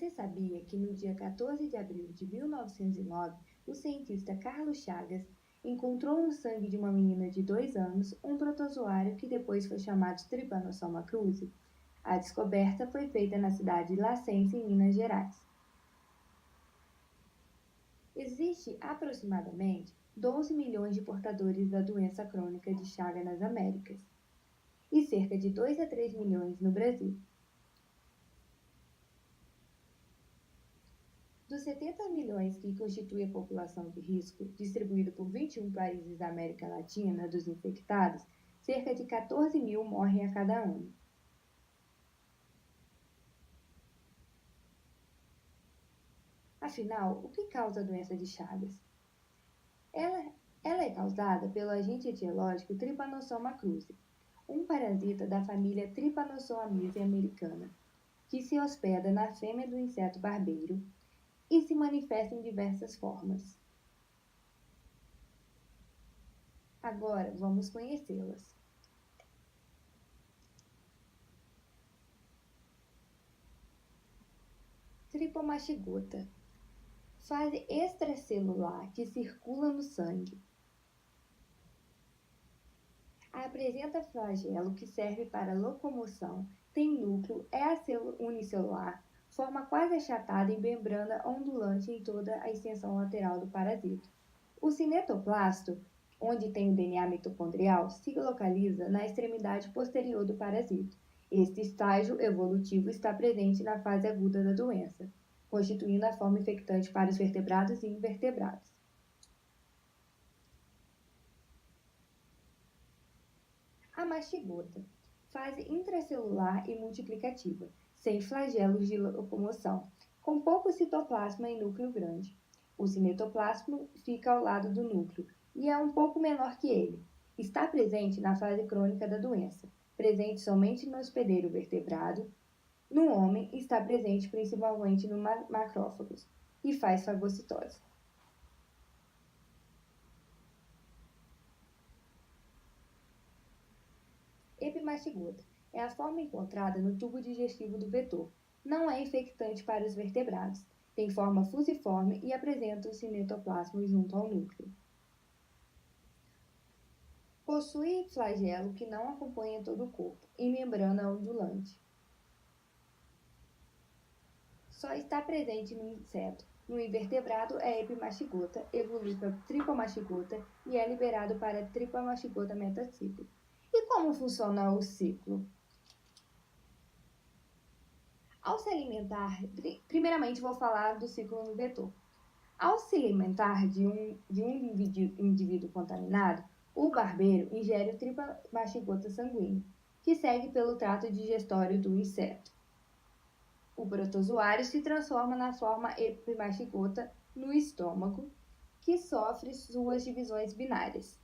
Você sabia que no dia 14 de abril de 1909, o cientista Carlos Chagas encontrou no sangue de uma menina de 2 anos um protozoário que depois foi chamado Trypanosoma cruzi? A descoberta foi feita na cidade de Lacense, em Minas Gerais. Existe aproximadamente 12 milhões de portadores da doença crônica de Chagas nas Américas e cerca de 2 a 3 milhões no Brasil. Dos 70 milhões que constitui a população de risco, distribuído por 21 países da América Latina, dos infectados, cerca de 14 mil morrem a cada ano. Afinal, o que causa a doença de Chagas? Ela é causada pelo agente etiológico Trypanosoma cruzi, um parasita da família Trypanosomiaceae americana, que se hospeda na fêmea do inseto barbeiro e se manifesta em diversas formas. Agora vamos conhecê-las. Tripomastigota, fase extracelular que circula no sangue. Apresenta flagelo que serve para locomoção, tem núcleo, é unicelular, forma quase achatada e membrana ondulante em toda a extensão lateral do parasito. O cinetoplasto, onde tem o DNA mitocondrial, se localiza na extremidade posterior do parasito. Este estágio evolutivo está presente na fase aguda da doença, constituindo a forma infectante para os vertebrados e invertebrados. A mastigota, fase intracelular e multiplicativa, sem flagelos de locomoção, com pouco citoplasma e núcleo grande. O cinetoplasma fica ao lado do núcleo e é um pouco menor que ele. Está presente na fase crônica da doença, presente somente no hospedeiro vertebrado. No homem, está presente principalmente no macrófagos e faz fagocitose. Epimastigota é a forma encontrada no tubo digestivo do vetor. Não é infectante para os vertebrados. Tem forma fusiforme e apresenta o cinetoplasma junto ao núcleo. Possui flagelo que não acompanha todo o corpo e membrana ondulante. Só está presente no inseto. No invertebrado é epimastigota, evolui para tripomastigota e é liberado para tripomastigota metaciclo. E como funciona o ciclo? Ao se alimentar, primeiramente vou falar do ciclo no vetor. Ao se alimentar de um indivíduo contaminado, o barbeiro ingere o tripomastigota sanguíneo, que segue pelo trato digestório do inseto. O protozoário se transforma na forma epimastigota no estômago, que sofre suas divisões binárias.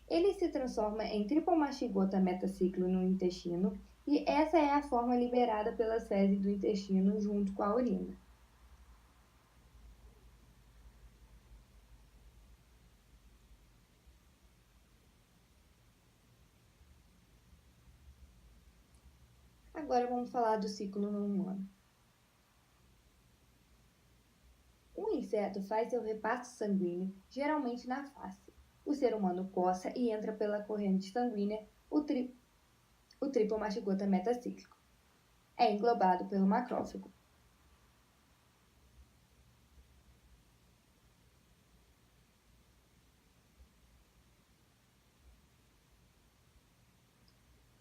Ele se transforma em tripomastigota metaciclo no intestino e essa é a forma liberada pelas fezes do intestino junto com a urina. Agora vamos falar do ciclo no humano. Um inseto faz seu repasse sanguíneo, geralmente na face. O ser humano coça e entra pela corrente sanguínea o tripomastigota metacíclico. É englobado pelo macrófago.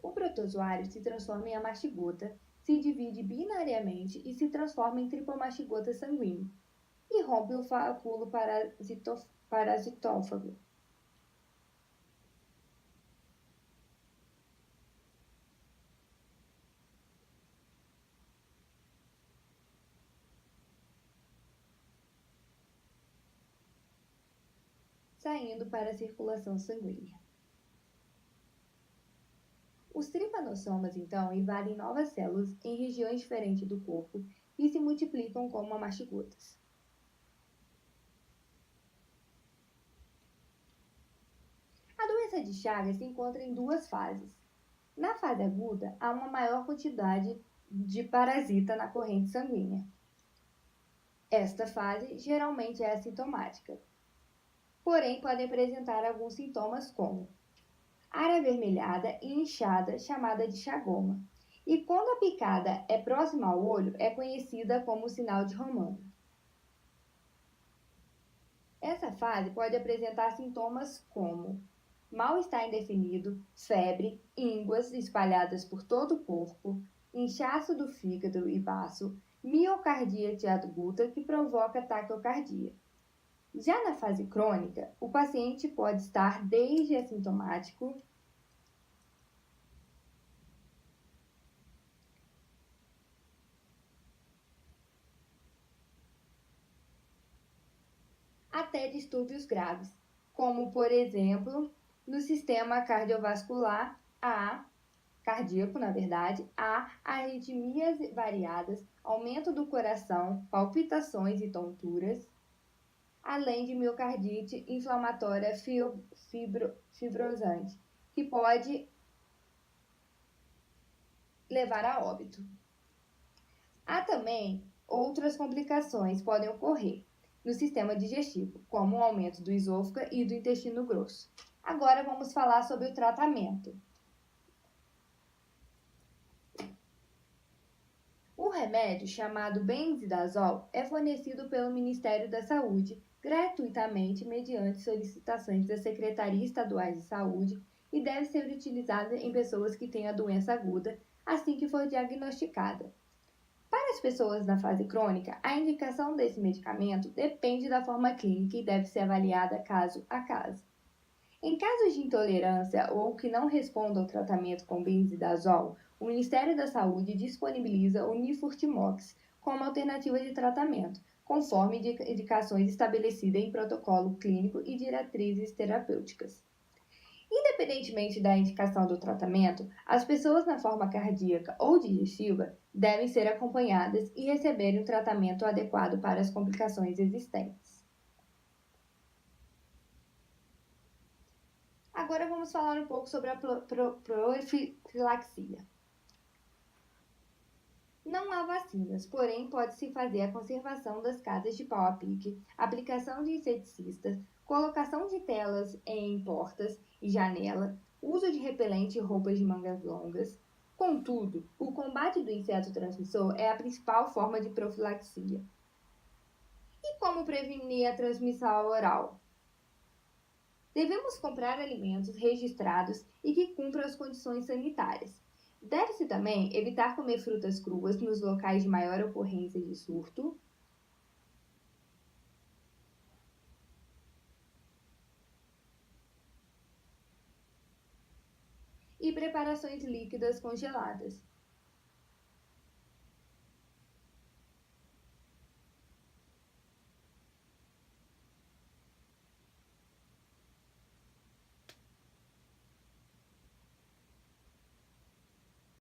O protozoário se transforma em amastigota, se divide binariamente e se transforma em tripomastigota sanguíneo e rompe o flóculo parasitófago. Saindo para a circulação sanguínea. Os tripanossomas, então, invadem novas células em regiões diferentes do corpo e se multiplicam como amastigotas. A doença de Chagas se encontra em duas fases. Na fase aguda, há uma maior quantidade de parasita na corrente sanguínea. Esta fase geralmente é assintomática, porém pode apresentar alguns sintomas como área avermelhada e inchada, chamada de chagoma, e quando a picada é próxima ao olho, é conhecida como sinal de Romano. Essa fase pode apresentar sintomas como mal-estar indefinido, febre, ínguas espalhadas por todo o corpo, inchaço do fígado e baço, miocardite aguda que provoca taquicardia. Já na fase crônica, o paciente pode estar desde assintomático até distúrbios graves, como, por exemplo, no sistema cardiovascular, cardíaco, há arritmias variadas, aumento do coração, palpitações e tonturas, além de miocardite inflamatória fibrosante, que pode levar a óbito. Há também outras complicações que podem ocorrer no sistema digestivo, como o aumento do esôfago e do intestino grosso. Agora vamos falar sobre o tratamento. O remédio chamado benzidazol é fornecido pelo Ministério da Saúde gratuitamente mediante solicitações das Secretarias Estaduais de Saúde e deve ser utilizado em pessoas que têm a doença aguda assim que for diagnosticada. Para as pessoas na fase crônica, a indicação desse medicamento depende da forma clínica e deve ser avaliada caso a caso. Em casos de intolerância ou que não respondam ao tratamento com benzidazol, o Ministério da Saúde disponibiliza o Nifurtimox como alternativa de tratamento, conforme indicações estabelecidas em protocolo clínico e diretrizes terapêuticas. Independentemente da indicação do tratamento, as pessoas na forma cardíaca ou digestiva devem ser acompanhadas e receberem o tratamento adequado para as complicações existentes. Agora vamos falar um pouco sobre a profilaxia. Não há vacinas, porém pode-se fazer a conservação das casas de pau a pique, aplicação de inseticidas, colocação de telas em portas e janela, uso de repelente e roupas de mangas longas. Contudo, o combate do inseto transmissor é a principal forma de profilaxia. E como prevenir a transmissão oral? Devemos comprar alimentos registrados e que cumpram as condições sanitárias. Deve-se também evitar comer frutas cruas nos locais de maior ocorrência de surto. E preparações líquidas congeladas.